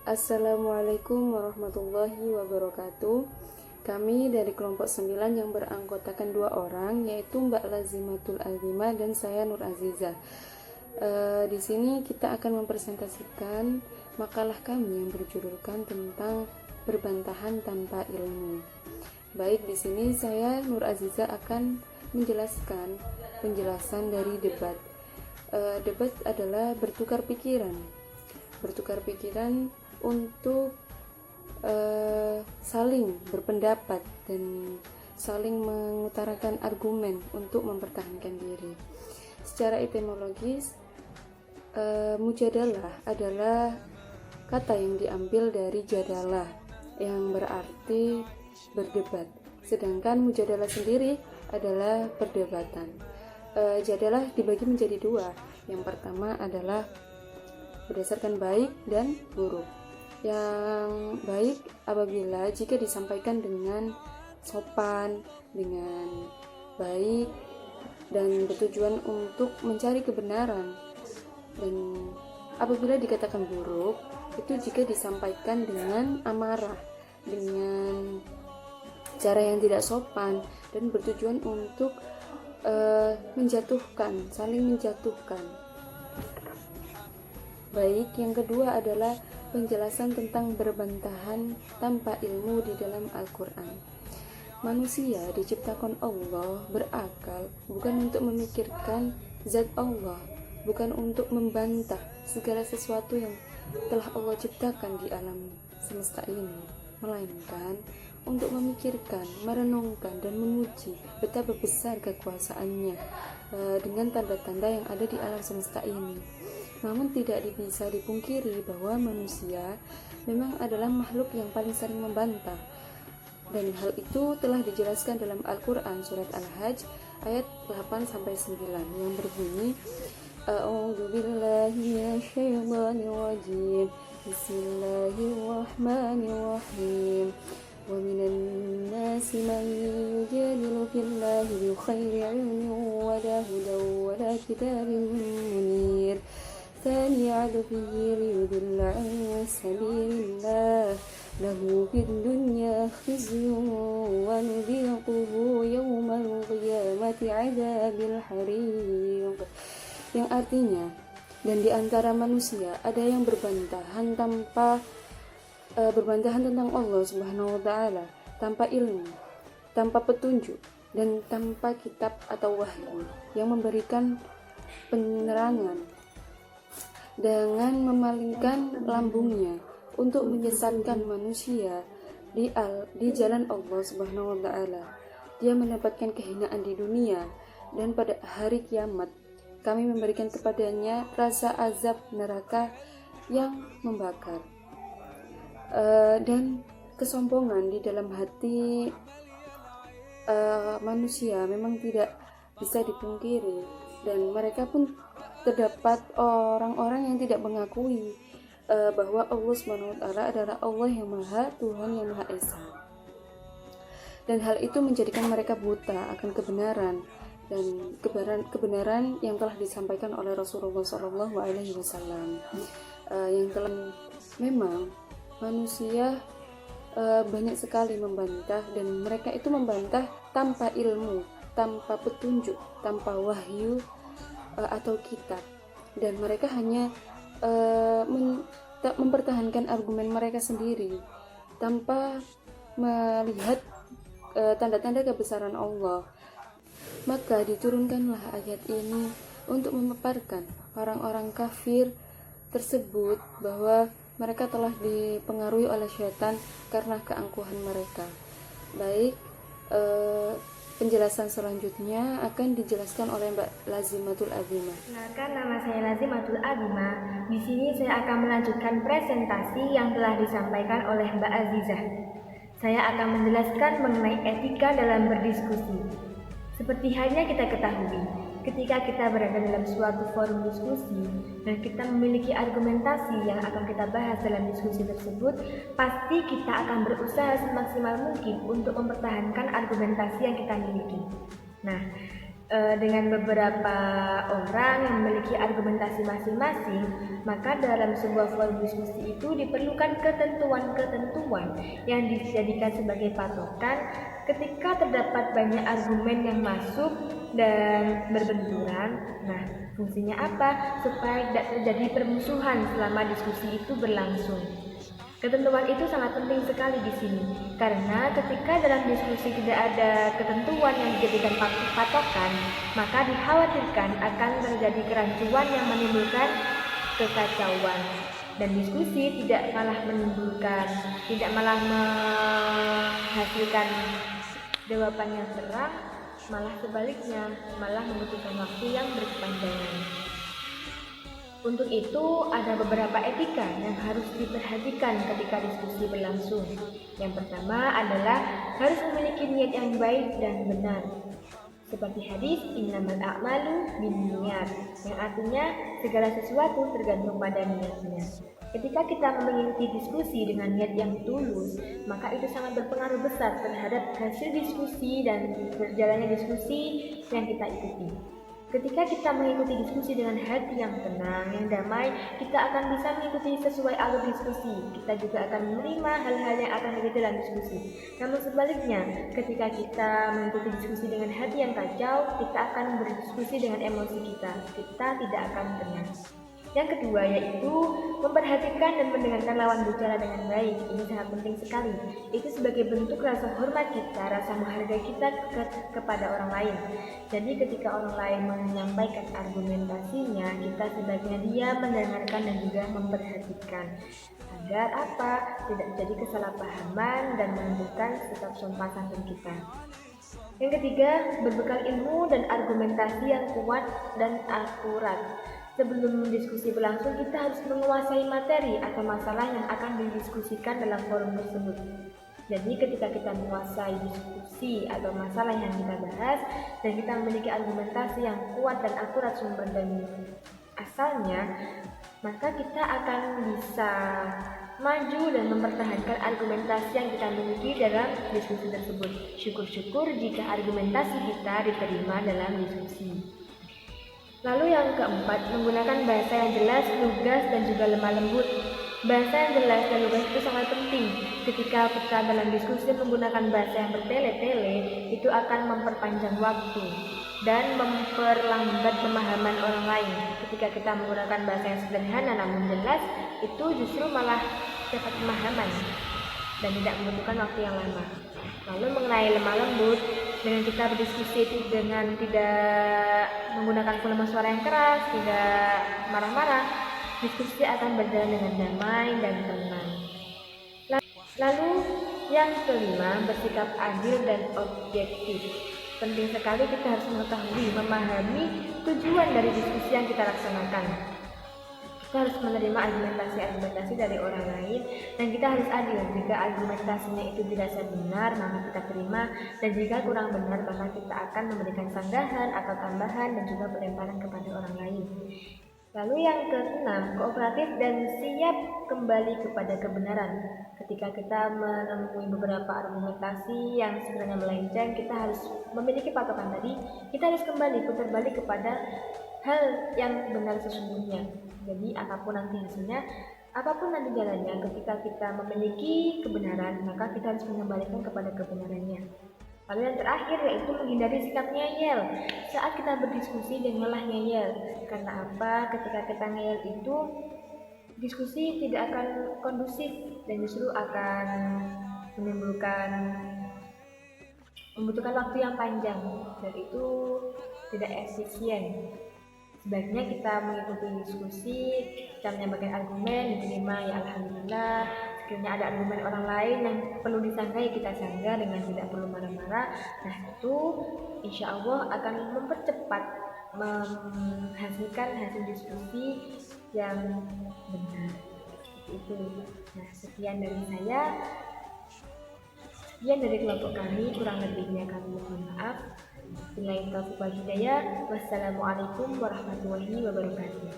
Assalamualaikum warahmatullahi wabarakatuh. Kami dari kelompok 9 yang beranggotakan 2 orang, yaitu Mbak Lazimatul Azimah dan saya Nur Azizah. Di sini kita akan mempresentasikan makalah kami yang berjudulkan tentang perbantahan tanpa ilmu. Baik, di sini saya Nur Azizah akan menjelaskan penjelasan dari debat. Debat adalah bertukar pikiran untuk saling berpendapat dan saling mengutarakan argumen untuk mempertahankan diri. Secara etimologis, mujadalah adalah kata yang diambil dari jadalah yang berarti berdebat, sedangkan mujadalah sendiri adalah perdebatan. Jadalah dibagi menjadi 2. Yang pertama adalah berdasarkan baik dan buruk. Yang baik apabila jika disampaikan dengan sopan, dengan baik, dan bertujuan untuk mencari kebenaran. Dan apabila dikatakan buruk, itu jika disampaikan dengan amarah, dengan cara yang tidak sopan, dan bertujuan untuk menjatuhkan, saling menjatuhkan. Baik, yang kedua adalah penjelasan tentang berbantahan tanpa ilmu di dalam Al-Quran. Manusia diciptakan Allah berakal bukan untuk memikirkan zat Allah, bukan untuk membantah segala sesuatu yang telah Allah ciptakan di alam semesta ini, melainkan untuk memikirkan, merenungkan, dan memuji betapa besar kekuasaannya dengan tanda-tanda yang ada di alam semesta ini. Namun tidak bisa dipungkiri bahwa manusia memang adalah makhluk yang paling sering membantah. Dan hal itu telah dijelaskan dalam Al-Quran surat Al-Hajj ayat 8-9 yang berbunyi, A'udzu billahi minasyaitonir rajim. Bismillahirrahmanirrahim. Wa minan nasi man yujadilu fillahi bi khairi 'ilmin wa la hudan wa la kitabin munir. ثاني عطفه ليضل عن سبيل الله له في الدنيا خزي ونذيقه يوم القيامة عذاب الحريق. Yang artinya, dan di antara manusia ada yang berbantahan tentang Allah Subhanahu wa taala, tanpa ilmu, tanpa petunjuk, dan tanpa kitab atau wahyu yang memberikan penerangan, dengan memalingkan lambungnya untuk menyesatkan manusia di jalan Allah Subhanahu wa taala. Dia mendapatkan kehinaan di dunia, dan pada hari kiamat kami memberikan kepadanya rasa azab neraka yang membakar. Dan kesombongan di dalam hati manusia memang tidak bisa dipungkiri, dan mereka pun terdapat orang-orang yang tidak mengakui bahwa Allah Subhanahu wa taala adalah Allah yang Maha Tuhan yang Maha Esa. Dan hal itu menjadikan mereka buta akan kebenaran dan kebenaran yang telah disampaikan oleh Rasulullah SAW. Yang telah memang manusia banyak sekali membantah, dan mereka itu membantah tanpa ilmu, tanpa petunjuk, tanpa wahyu atau kitab, dan mereka hanya mempertahankan argumen mereka sendiri tanpa melihat tanda-tanda kebesaran Allah. Maka diturunkanlah ayat ini untuk memaparkan orang-orang kafir tersebut bahwa mereka telah dipengaruhi oleh syaitan karena keangkuhan mereka. Baik, penjelasan selanjutnya akan dijelaskan oleh Mbak Lazimatul Azimah. Kenalkan, nama saya Lazimatul Azimah. Di sini saya akan melanjutkan presentasi yang telah disampaikan oleh Mbak Azizah. Saya akan menjelaskan mengenai etika dalam berdiskusi. Seperti halnya kita ketahui, ketika kita berada dalam suatu forum diskusi dan kita memiliki argumentasi yang akan kita bahas dalam diskusi tersebut, pasti kita akan berusaha semaksimal mungkin untuk mempertahankan argumentasi yang kita miliki. Nah, dengan beberapa orang yang memiliki argumentasi masing-masing, maka dalam sebuah forum diskusi itu diperlukan ketentuan-ketentuan yang dijadikan sebagai patokan ketika terdapat banyak argumen yang masuk dan berbenturan. Nah, fungsinya apa? Supaya tidak terjadi permusuhan selama diskusi itu berlangsung. Ketentuan itu sangat penting sekali di sini, karena ketika dalam diskusi tidak ada ketentuan yang dijadikan patokan, maka dikhawatirkan akan terjadi kerancuan yang menimbulkan kekacauan. Dan diskusi tidak malah menghasilkan jawaban yang terang, malah sebaliknya, malah membutuhkan waktu yang berkepanjangan. Untuk itu, ada beberapa etika yang harus diperhatikan ketika diskusi berlangsung. Yang pertama adalah harus memiliki niat yang baik dan benar. Seperti hadis innamal a'malu binniyat, yang artinya segala sesuatu tergantung pada niatnya. Ketika kita mengikuti diskusi dengan niat yang tulus, maka itu sangat berpengaruh besar terhadap hasil diskusi dan berjalannya diskusi yang kita ikuti. Ketika kita mengikuti diskusi dengan hati yang tenang, yang damai, kita akan bisa mengikuti sesuai alur diskusi. Kita juga akan menerima hal-hal yang akan terjadi dalam diskusi. Namun sebaliknya, ketika kita mengikuti diskusi dengan hati yang kacau, kita akan berdiskusi dengan emosi kita. Kita tidak akan tenang. Yang kedua yaitu memperhatikan dan mendengarkan lawan bicara dengan baik. Ini sangat penting sekali. Itu sebagai bentuk rasa hormat kita, rasa menghargai kita kepada orang lain. Jadi ketika orang lain menyampaikan argumentasinya, kita sebaiknya dia mendengarkan dan juga memperhatikan. Agar apa? Tidak terjadi kesalahpahaman dan menunjukkan sikap sopan santun kita. Yang ketiga, berbekal ilmu dan argumentasi yang kuat dan akurat. Sebelum diskusi berlangsung, kita harus menguasai materi atau masalah yang akan didiskusikan dalam forum tersebut. Jadi ketika kita menguasai diskusi atau masalah yang kita bahas dan kita memiliki argumentasi yang kuat dan akurat sumber dan asalnya, maka kita akan bisa maju dan mempertahankan argumentasi yang kita miliki dalam diskusi tersebut. Syukur-syukur jika argumentasi kita diterima dalam diskusi. Lalu yang keempat, menggunakan bahasa yang jelas, lugas, dan juga lemah lembut. Bahasa yang jelas dan lugas itu sangat penting. Ketika kita dalam diskusi menggunakan bahasa yang bertele-tele, itu akan memperpanjang waktu dan memperlambat pemahaman orang lain. Ketika kita menggunakan bahasa yang sederhana namun jelas, itu justru malah cepat pemahaman dan tidak membutuhkan waktu yang lama. Lalu mengenai lemah lembut, dengan kita berdiskusi itu dengan tidak menggunakan volume suara yang keras, tidak marah-marah, diskusi akan berjalan dengan damai dan tenang. Lalu yang kelima, bersikap adil dan objektif. Penting sekali kita harus mengetahui, memahami tujuan dari diskusi yang kita laksanakan. Kita harus menerima argumentasi dari orang lain dan kita harus adil. Jika argumentasinya itu dirasa benar, maka kita terima, dan jika kurang benar, maka kita akan memberikan sanggahan atau tambahan dan juga pelemparan kepada orang lain. Lalu yang keenam, kooperatif dan siap kembali kepada kebenaran. Ketika kita menemui beberapa argumentasi yang sebenarnya melenceng, kita harus memiliki patokan tadi, kita harus kembali putar balik kepada hal yang benar sesungguhnya. Jadi apapun nanti hasilnya, apapun nanti jalannya, ketika kita memiliki kebenaran, maka kita harus mengembalikan kepada kebenarannya. Lalu yang terakhir yaitu menghindari sikap ngeyel. Saat kita berdiskusi janganlah ngeyel. Karena apa? Ketika kita ngeyel itu, diskusi tidak akan kondusif dan justru akan membutuhkan waktu yang panjang, dan itu tidak efisien. Sebaiknya kita mengikuti diskusi, kita menyampaikan argumen, diterima, ya alhamdulillah. Sekiranya ada argumen orang lain yang perlu disanggai, kita sanggah dengan tidak perlu marah-marah. Nah itu insya Allah akan mempercepat menghasilkan hasil diskusi yang benar. Itu. Nah sekian dari saya, sekian dari kelompok kami, kurang lebihnya kami mohon maaf. Wassalamualaikum warahmatullahi wabarakatuh.